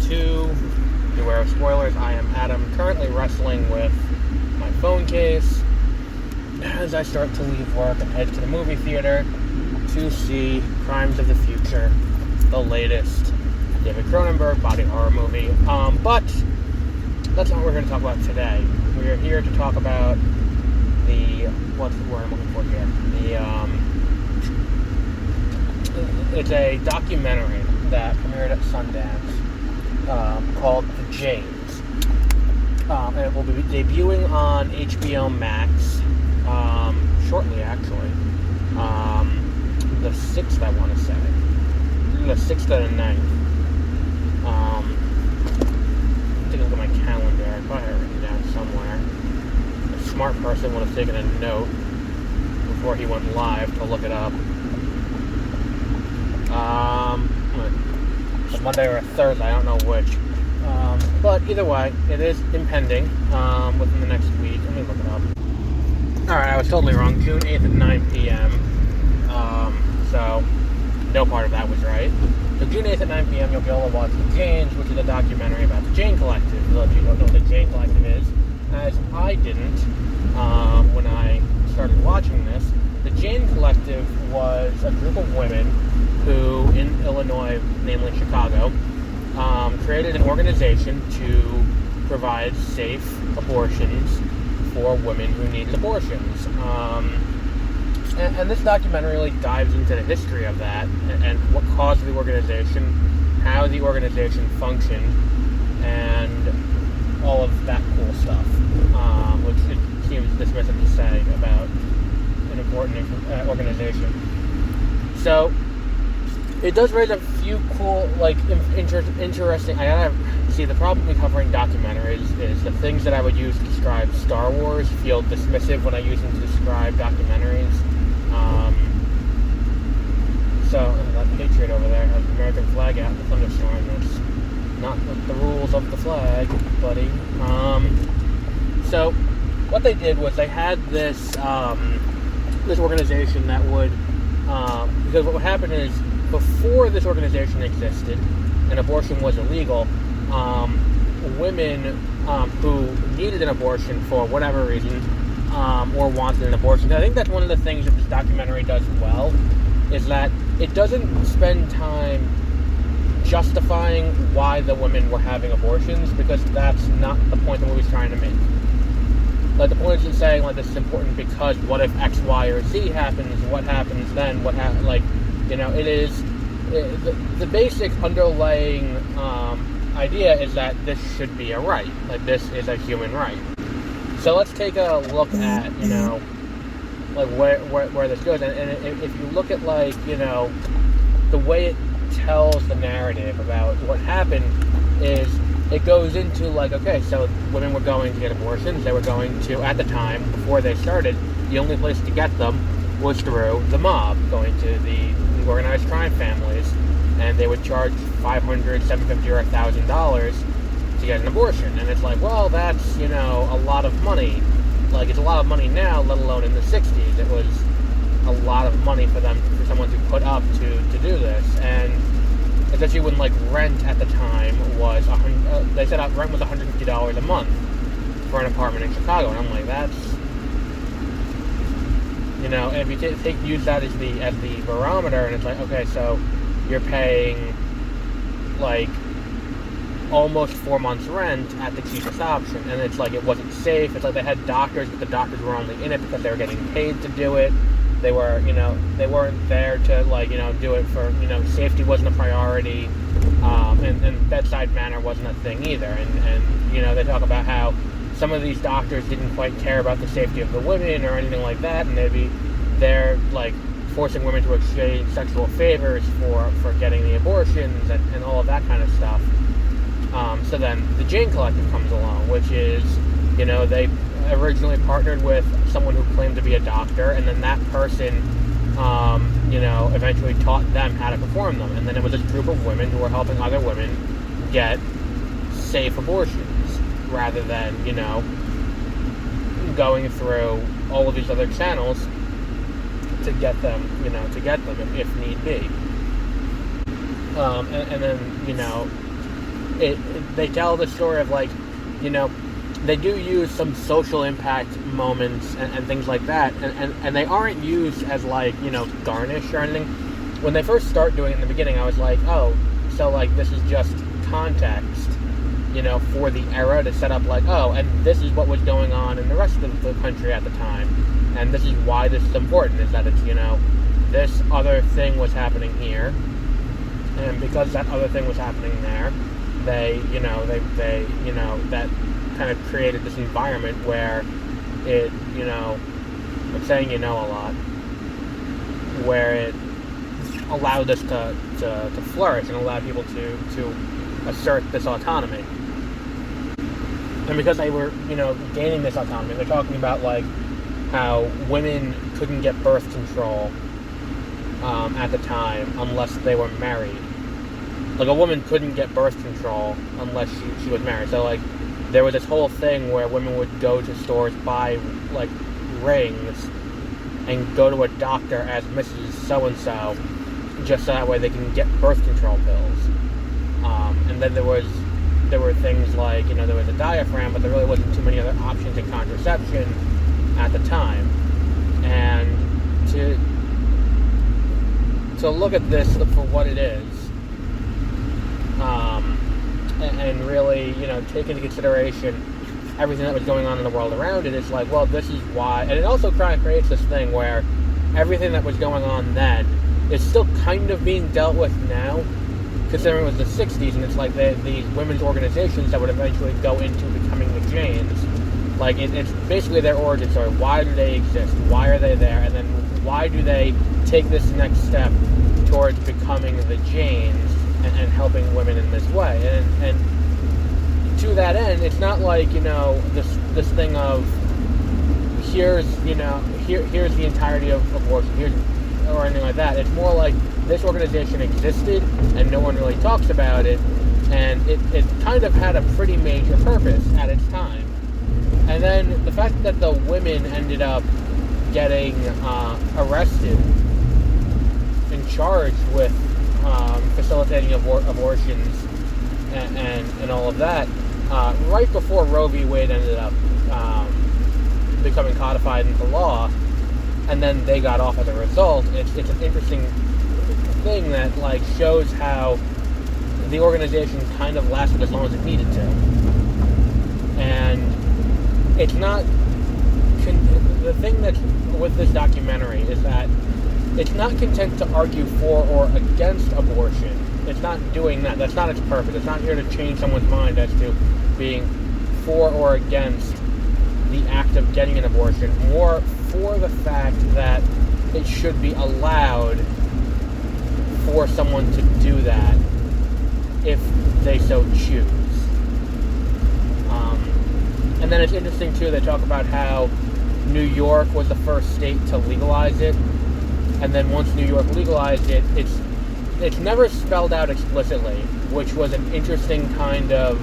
2. Beware of spoilers. I am Adam, currently wrestling with my phone case as I start to leave work and head to the movie theater to see Crimes of the Future, the latest David Cronenberg body horror movie. But that's not what we're going to talk about today. We are here to talk about what's the word I'm looking for here? It's a documentary that premiered at Sundance called The Janes. And it will be debuting on HBO Max shortly, actually. The 6th, I want to say. The 6th and the 9th. Take a look at my calendar. I probably have it written down somewhere. A smart person would have taken a note before he went live to look it up. A Monday or a Thursday, I don't know which. But either way, it is impending within the next week. Let me look it up. Alright, I was totally wrong. June 8th at 9 p.m. So, no part of that was right. So June 8th at 9 p.m. you'll be able to watch The Janes, which is a documentary about the Jane Collective. For those of you who don't know what the Jane Collective is, as I didn't when I started watching this. The Jane Collective was a group of women who, in Illinois, namely Chicago, created an organization to provide safe abortions for women who needed abortions. And this documentary really dives into the history of that and what caused the organization, how the organization functioned, and all of that cool stuff, which it seems dismissive to say about an important organization. So, it does raise a few cool, interesting. The problem with covering documentaries is the things that I would use to describe Star Wars feel dismissive when I use them to describe documentaries. So, that Patriot over there has the American flag out in the thunderstorm. That's not the rules of the flag, buddy. So, what they did was they had this organization that would, because what would happen is, before this organization existed and abortion was illegal, women who needed an abortion for whatever reason or wanted an abortion. I think that's one of the things that this documentary does well, is that it doesn't spend time justifying why the women were having abortions, because that's not the point the movie's trying to make. Like, the point isn't saying, like, this is important because what if X, Y, or Z happens, what happens then, it is, the basic underlying idea is that this should be a right. Like, this is a human right. So let's take a look at, where this goes. And if you look at, the way it tells the narrative about what happened is it goes into, okay, so women were going to get abortions. They were going to, at the time, before they started, the only place to get them was through the mob, going to the organized crime families, and they would charge $500, $750, or $1,000 to get an abortion. And it's like, well, that's, a lot of money. Like, it's a lot of money now, let alone in the 60s. It was a lot of money for someone to put up to do this. And especially when, rent at the time was, they said rent was $150 a month for an apartment in Chicago. And I'm like, that's, and if you use that as the barometer, and it's like, okay, so you're paying almost 4 months rent at the cheapest option, and it's like it wasn't safe. It's like they had doctors, but the doctors were only in it because they were getting paid to do it. They were, they weren't there to do it for, safety wasn't a priority, and bedside manner wasn't a thing either. And they talk about how some of these doctors didn't quite care about the safety of the women or anything like that, and they're forcing women to exchange sexual favors for getting the abortions and all of that kind of stuff. So then the Jane Collective comes along, which is, they originally partnered with someone who claimed to be a doctor, and then that person, eventually taught them how to perform them. And then it was this group of women who were helping other women get safe abortions, rather than, going through all of these other channels to get them if need be. And then, they tell the story of like, you know, they do use some social impact moments and things like that, and they aren't used as like, you know, garnish or anything. When they first start doing it in the beginning, I was like, oh, so like this is just context, you know, for the era to set up like, oh, and this is what was going on in the rest of the country at the time, and this is why this is important, is that it's, you know, this other thing was happening here, and because that other thing was happening there, they you know, that kind of created this environment where it, you know, I'm saying, you know, a lot, where it allowed us to flourish and allowed people to assert this autonomy. And because they were, you know, gaining this autonomy, they're talking about like how women couldn't get birth control at the time unless they were married. Like a woman couldn't get birth control unless she was married. So like there was this whole thing where women would go to stores, buy like rings, and go to a doctor as Mrs. So-and-so, just so that way they can get birth control pills. And then there were things like, you know, there was a diaphragm, but there really wasn't too many other options in contraception at the time. And to look at this for what it is, and really, you know, take into consideration everything that was going on in the world around it, it's like, well, this is why. And it also kind of creates this thing where everything that was going on then is still kind of being dealt with now, considering it was the 60s, and it's like these women's organizations that would eventually go into becoming the Janes. Like, it's basically their origin story. Why do they exist? Why are they there? And then why do they take this next step towards becoming the Janes and helping women in this way? And to that end, it's not like, you know, this thing of here's the entirety of abortion, or anything like that. It's more like this organization existed and no one really talks about it, and it kind of had a pretty major purpose at its time. And then the fact that the women ended up getting arrested and charged with facilitating abortions and all of that, right before Roe v. Wade ended up becoming codified into law, and then they got off as a result. It's an interesting thing that like shows how the organization kind of lasted as long as it needed to. And it's not the thing that's with this documentary is that it's not content to argue for or against abortion. It's not doing that. That's not its purpose. It's not here to change someone's mind as to being for or against the act of getting an abortion, more for the fact that it should be allowed for someone to do that if they so choose. And then it's interesting too, they talk about how New York was the first state to legalize it, and then once New York legalized it, it's never spelled out explicitly, which was an interesting kind of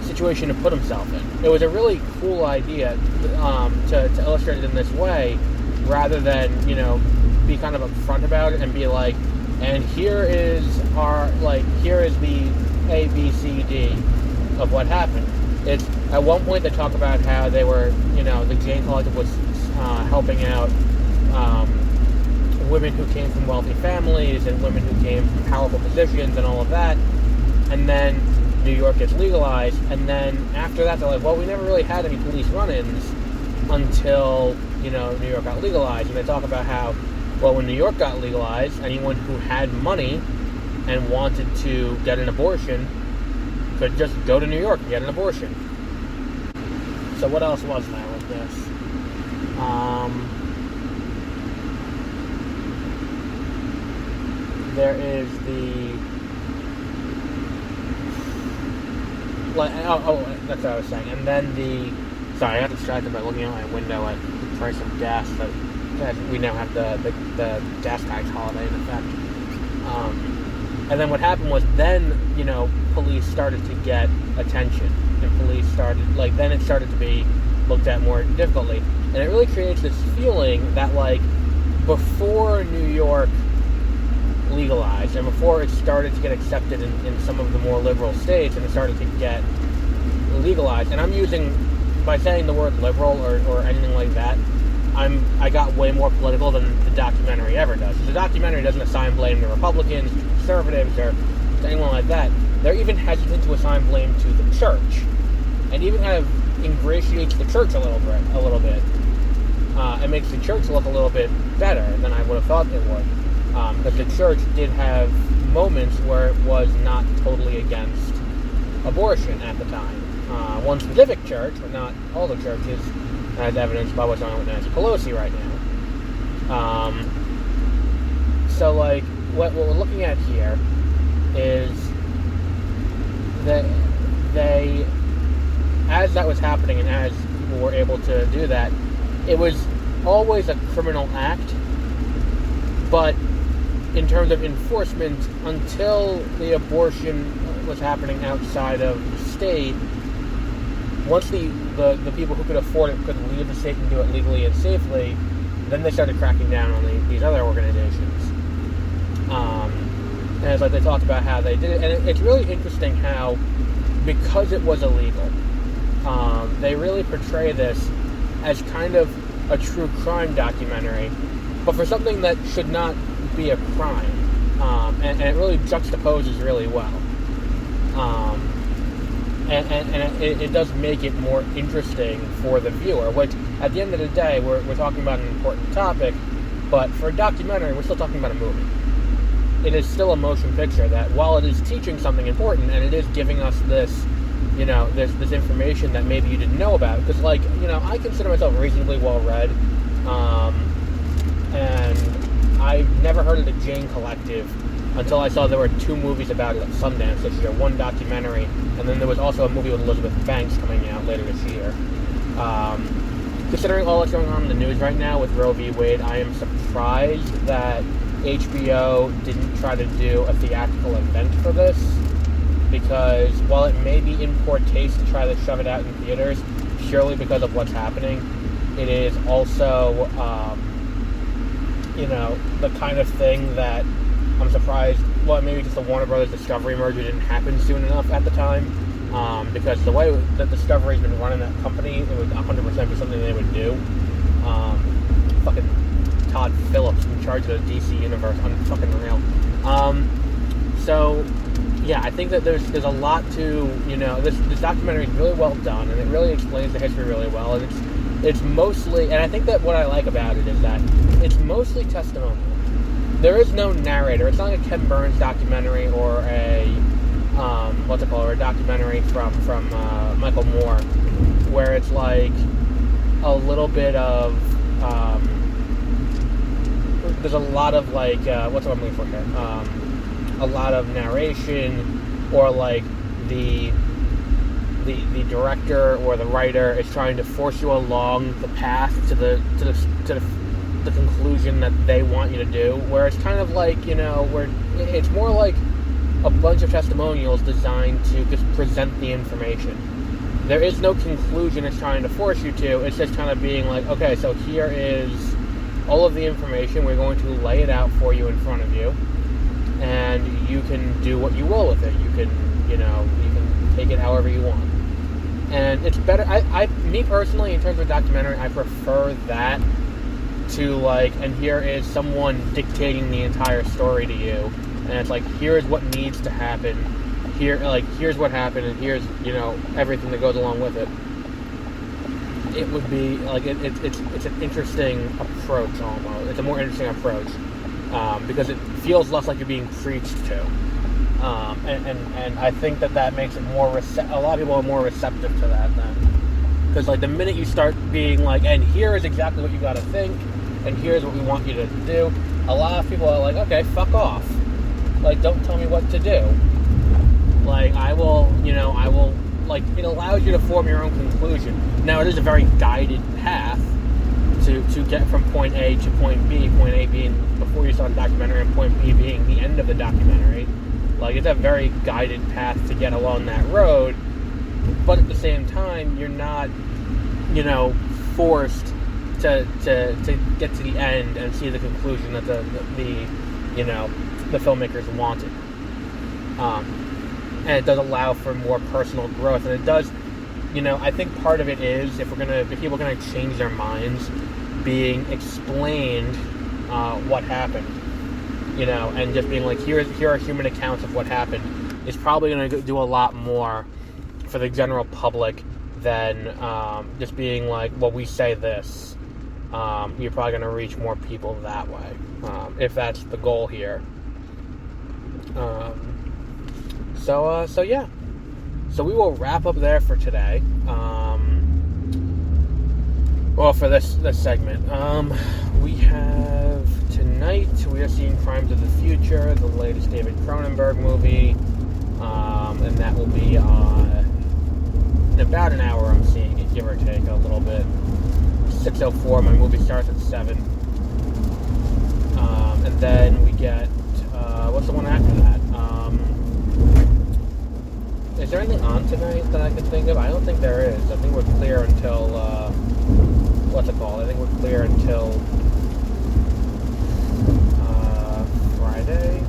situation to put himself in. It was a really cool idea to illustrate it in this way, rather than, you know, be kind of upfront about it and be like, and here is the A, B, C, D of what happened. It's at one point they talk about how they were, you know, the Jane Collective was helping out women who came from wealthy families and women who came from powerful positions and all of that. And then New York gets legalized, and then after that they're like, well, we never really had any police run-ins until, you know, New York got legalized. And they talk about how, well, when New York got legalized, anyone who had money and wanted to get an abortion could just go to New York and get an abortion. So what else was there with this? There is the... that's what I was saying. And then sorry, I got distracted by looking out my window at the price of gas. That we now have the gas tax holiday in effect. And then what happened was then, you know, police started to get attention. And police started, then it started to be looked at more difficultly. And it really creates this feeling that, before New York legalized, and before it started to get accepted in some of the more liberal states, and it started to get legalized. And I'm using, by saying the word liberal or anything like that, I got way more political than the documentary ever does. The documentary doesn't assign blame to Republicans, to conservatives, or to anyone like that. They're even hesitant to assign blame to the church, and even kind of ingratiates the church a little bit. It makes the church look a little bit better than I would have thought it would, because the church did have moments where it was not totally against abortion at the time. One specific church, but not all the churches, as evidenced by what's going on with Nancy Pelosi right now. So, like, what we're looking at here is that they, as that was happening and as people were able to do that, it was always a criminal act, but in terms of enforcement, until the abortion was happening outside of the state, once the people who could afford it could leave the state and do it legally and safely, then they started cracking down on these other organizations. And it's like they talked about how they did it, and it's really interesting how, because it was illegal, they really portray this as kind of a true crime documentary, but for something that should not be a crime, and it really juxtaposes really well. And it does make it more interesting for the viewer, which, at the end of the day, we're talking about an important topic, but for a documentary, we're still talking about a movie. It is still a motion picture that, while it is teaching something important, and it is giving us this, this information that maybe you didn't know about, because, like, I consider myself reasonably well-read, and I've never heard of the Jane Collective until I saw there were 2 movies about it at Sundance this year, 1 documentary, and then there was also a movie with Elizabeth Banks coming out later this year. Considering all that's going on in the news right now with Roe v. Wade, I am surprised that HBO didn't try to do a theatrical event for this, because while it may be in poor taste to try to shove it out in theaters, purely because of what's happening, it is also, the kind of thing that I'm surprised, well, maybe just the Warner Brothers Discovery merger didn't happen soon enough at the time, because the way that Discovery's been running that company, it would 100% be something they would do. Fucking Todd Phillips in charge of the DC universe, fucking real. So, yeah, I think that there's a lot to, this documentary is really well done, and it really explains the history really well, and it's mostly, and I think that what I like about it is that it's mostly testimonial. There is no narrator. It's not like a Ken Burns documentary or a or a documentary from Michael Moore, where it's like a little bit of there's a lot of like what's what I'm looking for here? A lot of narration, or like the director or the writer is trying to force you along the path to the conclusion that they want you to do, where it's kind of like, where it's more like a bunch of testimonials designed to just present the information. There is no conclusion it's trying to force you to. It's just kind of being like, okay, so here is all of the information. We're going to lay it out for you in front of you, and you can do what you will with it. You can, you can take it however you want. And it's better. Me personally, in terms of a documentary, I prefer that to, like, and here is someone dictating the entire story to you, and it's like, here's what needs to happen, here's what happened, and here's, everything that goes along with it. It would be, like, it's an interesting approach, almost. It's a more interesting approach, because it feels less like you're being preached to. And I think that makes it more, a lot of people are more receptive to that then. Because, like, the minute you start being like, and here is exactly what you gotta think, and here's what we want you to do, a lot of people are like, okay, fuck off. Like, don't tell me what to do. Like, I will, like, it allows you to form your own conclusion. Now, it is a very guided path to get from point A to point B, point A being before you start the documentary, and point B being the end of the documentary. Like, it's a very guided path to get along that road, but at the same time, you're not, forced to get to the end and see the conclusion that the filmmakers wanted. And it does allow for more personal growth, and it does, I think part of it is if people are gonna change their minds, being explained what happened, and just being like, here are human accounts of what happened, is probably gonna do a lot more for the general public than just being like, well, we say this. You're probably gonna reach more people that way, if that's the goal here. So yeah. So we will wrap up there for today. Well, for this segment. We have tonight, we are seeing Crimes of the Future, the latest David Cronenberg movie. And that will be in about an hour. I'm seeing it, give or take a little bit. 6:04, my movie starts at 7. And then we get, what's the one after that? Is there anything on tonight that I can think of? I don't think there is. I think we're clear until, what's it called? I think we're clear until, Friday?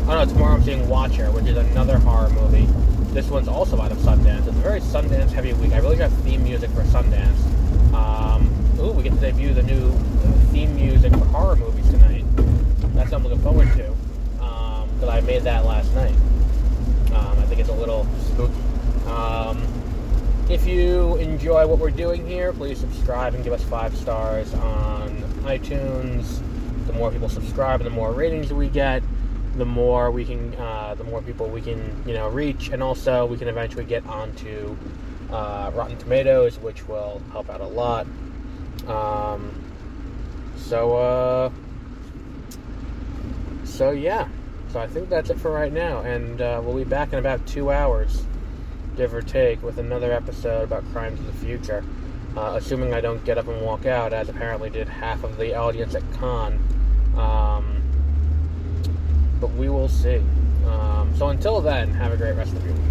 Oh no, tomorrow I'm seeing Watcher, which is another horror movie. This one's also out of Sundance. It's a very Sundance-heavy week. I really got theme music for Sundance. We get to debut the new theme music for horror movies tonight. That's what I'm looking forward to. Because I made that last night. I think it's a little spooky. If you enjoy what we're doing here, please subscribe and give us 5 stars on iTunes. The more people subscribe and the more ratings we get, the more people we can, reach, and also we can eventually get onto Rotten Tomatoes, which will help out a lot. So yeah. So I think that's it for right now, and we'll be back in about 2 hours, give or take, with another episode about Crimes of the Future. Assuming I don't get up and walk out, as apparently did half of the audience at Cannes. But we will see. So until then, have a great rest of your week.